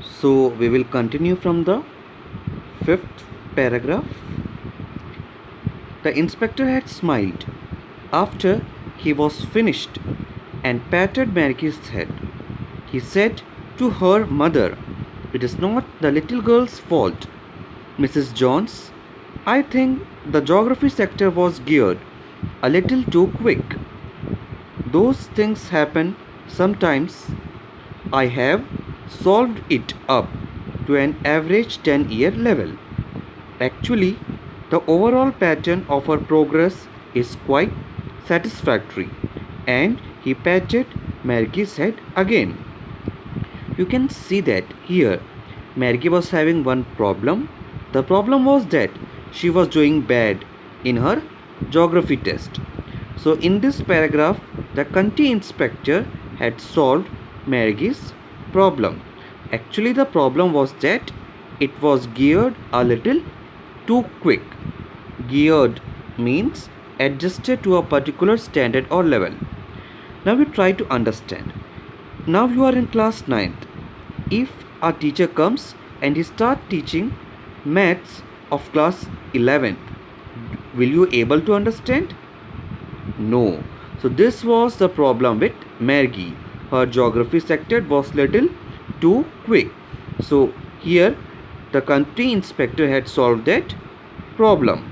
So we will continue from the fifth paragraph. The inspector had smiled after he was finished and patted Maggie's head. He said to her mother, "It is not the little girl's fault, Mrs. Jones. I think the geography sector was geared a little too quick. Those things happen sometimes. I have solved it up to an average 10-year level. Actually, the overall pattern of her progress is quite satisfactory." And he patted Maggie's head again. You can see that here Maggie was having one problem. The problem was that she was doing bad in her geography test. So in this paragraph, the county inspector had solved Maggie's problem. Actually, the problem was that it was geared a little too quick. Geared means adjusted to a particular standard or level. Now you try to understand. Now you are in class 9th. If a teacher comes and he start teaching maths of class 11th, will you able to understand? No. So this was the problem with Maggie. Her geography sector was little too quick. So here the country inspector had solved that problem.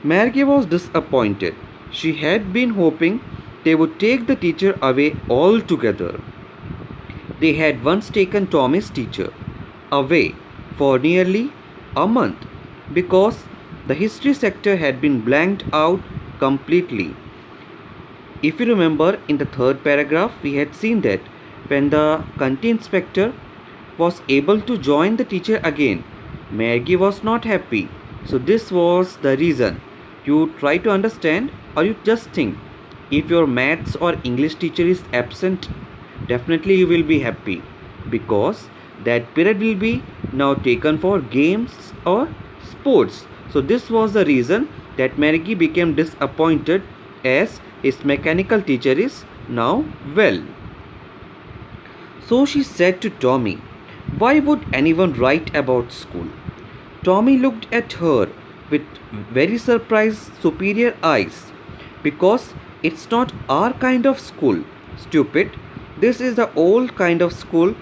Maggie was disappointed. She had been hoping they would take the teacher away altogether. They had once taken Tommy's teacher away for nearly a month because the history sector had been blanked out completely. If you remember, in the third paragraph, we had seen that when the county inspector was able to join the teacher again, Maggie was not happy. So this was the reason. You try to understand, or you just think, if your maths or English teacher is absent, definitely you will be happy because that period will be now taken for games or sports. So this was the reason that Maggie became disappointed as his mechanical teacher is now well. So she said to Tommy, "Why would anyone write about school?" Tommy looked at her with very surprised, superior eyes. "Because it's not our kind of school, stupid. This is the old kind of school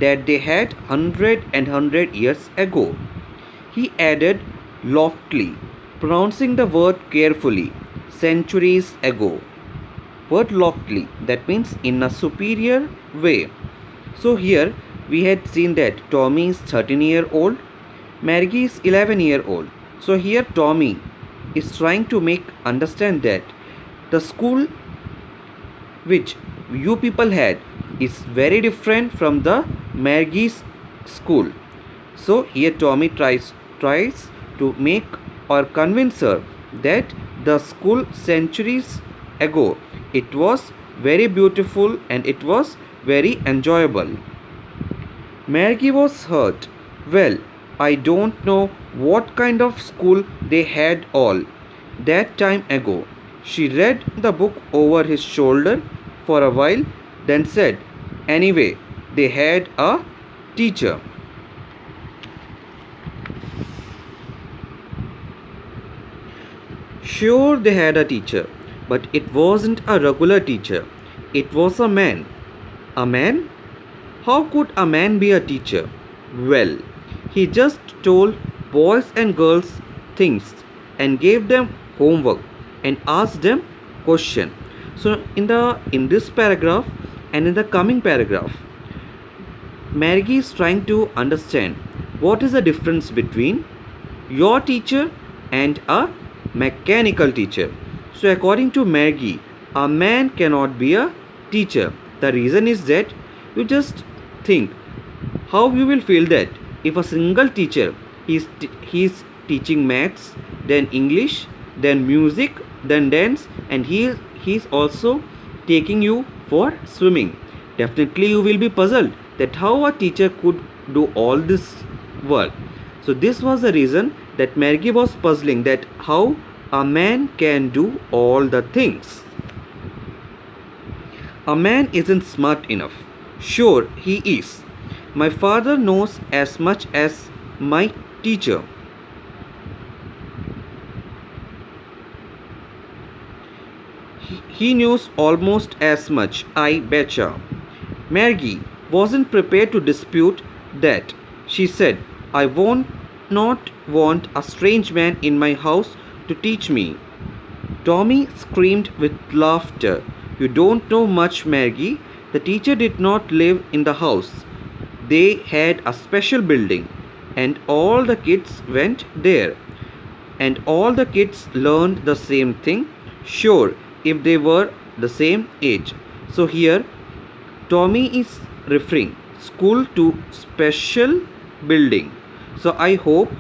that they had 100 years ago," he added loftily, pronouncing the word carefully. Centuries ago. Word loftily, that means in a superior way. So here we had seen that Tommy is 13-year-old, Maggie is 11-year-old. So here Tommy is trying to make understand that the school which you people had is very different from the Maggie's school. So here Tommy tries to make or convince her that the school centuries ago, it was very beautiful and it was very enjoyable. Maggie was hurt. "Well, I don't know what kind of school they had all that time ago." She read the book over his shoulder for a while, then said, "Anyway, they had a teacher." Sure, they had a teacher, but it wasn't a regular teacher. It was a man. A man? How could a man be a teacher? Well, he just told boys and girls things and gave them homework and asked them questions. So in this paragraph and in the coming paragraph, Maggie is trying to understand what is the difference between your teacher and a mechanical teacher. So according to Maggie, a man cannot be a teacher. The reason is that you just think how you will feel that if a single teacher is teaching maths, then English, then music, then dance, and he is also taking you for swimming. Definitely you will be puzzled that how a teacher could do all this work. So this was the reason that Maggie was puzzling that how a man can do all the things. A man isn't smart enough. Sure, he is. My father knows as much as my teacher. He knows almost as much, I betcha. Margie wasn't prepared to dispute that. She said, I won't not want a strange man in my house to teach me. Tommy screamed with laughter. You don't know much, Maggie. The teacher did not live in the house. They had a special building, and all the kids went there. And all the kids learned the same thing? Sure, if they were the same age. So here, Tommy is referring school to special building. So I hope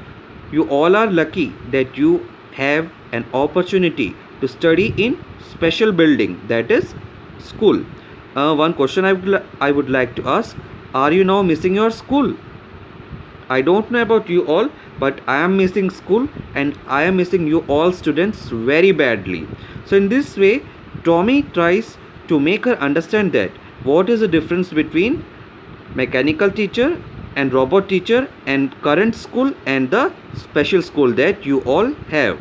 you all are lucky that you have an opportunity to study in special building, that is school. One question I would like to ask, are you now missing your school? I don't know about you all, but I am missing school and I am missing you all students very badly. So in this way, Tommy tries to make her understand that what is the difference between mechanical teacher and robot teacher and current school and the special school that you all have.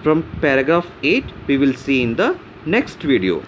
From paragraph 8 we will see in the next video.